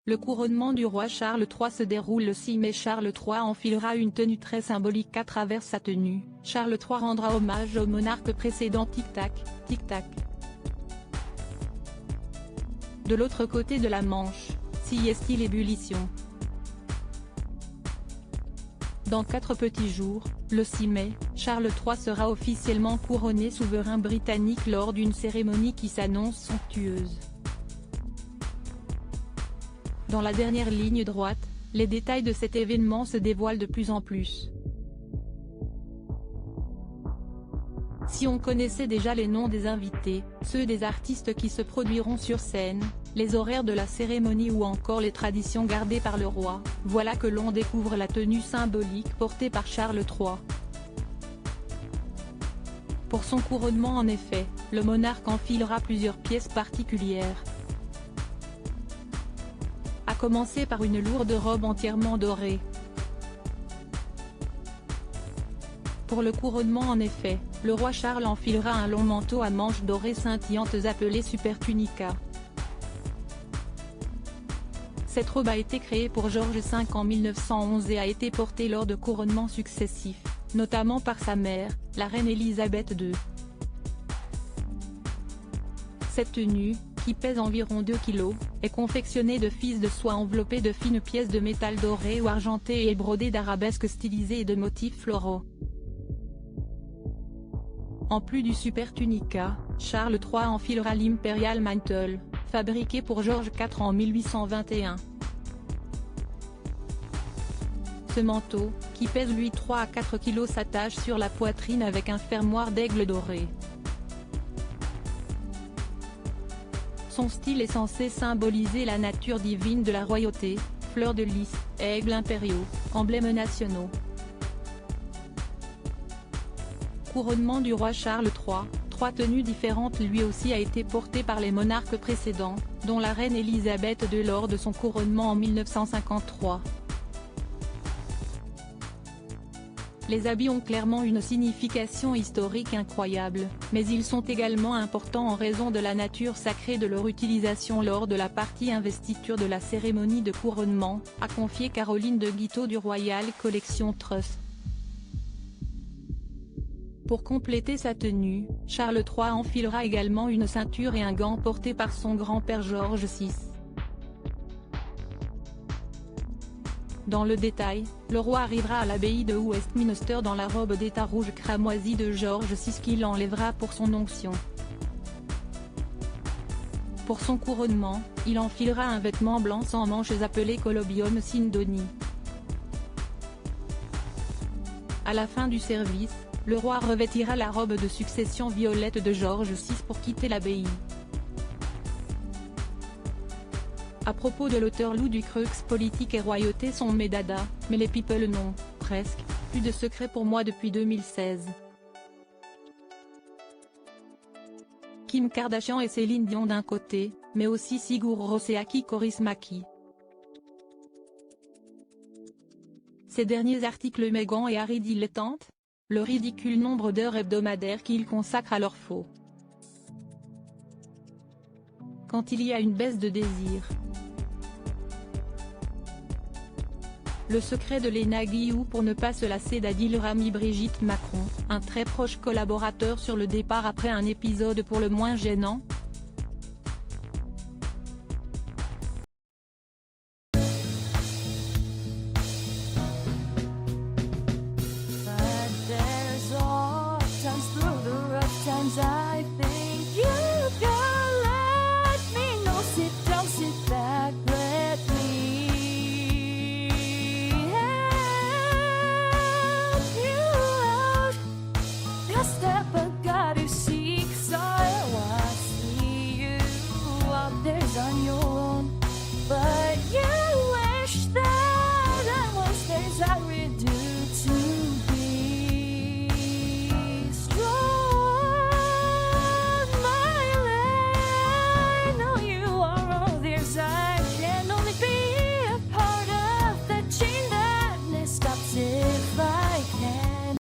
Le couronnement du roi Charles III se déroule le 6 mai. Charles III enfilera une tenue très symbolique à travers sa tenue. Charles III rendra hommage au monarque précédent. Tic-tac, tic-tac. De l'autre côté de la Manche, s'y est-il ébullition. Dans 4 petits jours, le 6 mai, Charles III sera officiellement couronné souverain britannique lors d'une cérémonie qui s'annonce somptueuse. Dans la dernière ligne droite, les détails de cet événement se dévoilent de plus en plus. Si on connaissait déjà les noms des invités, ceux des artistes qui se produiront sur scène, les horaires de la cérémonie ou encore les traditions gardées par le roi, voilà que l'on découvre la tenue symbolique portée par Charles III. Pour son couronnement en effet, le monarque enfilera plusieurs pièces particulières. À commencer par une lourde robe entièrement dorée. Pour le couronnement en effet, le roi Charles enfilera un long manteau à manches dorées scintillantes appelé super tunica. Cette robe a été créée pour George V en 1911 et a été portée lors de couronnements successifs, notamment par sa mère, la reine Élisabeth II. Cette tenue, qui pèse environ 2 kg, est confectionnée de fils de soie enveloppés de fines pièces de métal dorées ou argentées et brodées d'arabesques stylisées et de motifs floraux. En plus du super tunica, Charles III enfilera l'Imperial Mantle, fabriqué pour George IV en 1821. Ce manteau, qui pèse lui 3 à 4 kg, s'attache sur la poitrine avec un fermoir d'aigle doré. Son style est censé symboliser la nature divine de la royauté, fleurs de lys, aigles impériaux, emblèmes nationaux. Couronnement du roi Charles III, 3 tenues différentes lui aussi a été portée par les monarques précédents, dont la reine Élisabeth II lors de son couronnement en 1953. Les habits ont clairement une signification historique incroyable, mais ils sont également importants en raison de la nature sacrée de leur utilisation lors de la partie investiture de la cérémonie de couronnement, a confié Caroline de Guitaut du Royal Collection Trust. Pour compléter sa tenue, Charles III enfilera également une ceinture et un gant porté par son grand-père George VI. Dans le détail, le roi arrivera à l'abbaye de Westminster dans la robe d'état rouge cramoisie de George VI qu'il enlèvera pour son onction. Pour son couronnement, il enfilera un vêtement blanc sans manches appelé Colobium Sindoni. À la fin du service, le roi revêtira la robe de succession violette de George VI pour quitter l'abbaye. À propos de l'auteur Lou Ducreux, politique et royauté sont mes dadas, mais les people non, presque, plus de secret pour moi depuis 2016. Kim Kardashian et Céline Dion d'un côté, mais aussi Sigur Rós et Aki Kaurismäki. Ces derniers articles Meghan et Harry dilettantes, le ridicule nombre d'heures hebdomadaires qu'ils consacrent à leur faux. Quand il y a une baisse de désir. Le secret de Léna Guillou pour ne pas se lasser d'Adil Rami. Brigitte Macron, un très proche collaborateur sur le départ après un épisode pour le moins gênant,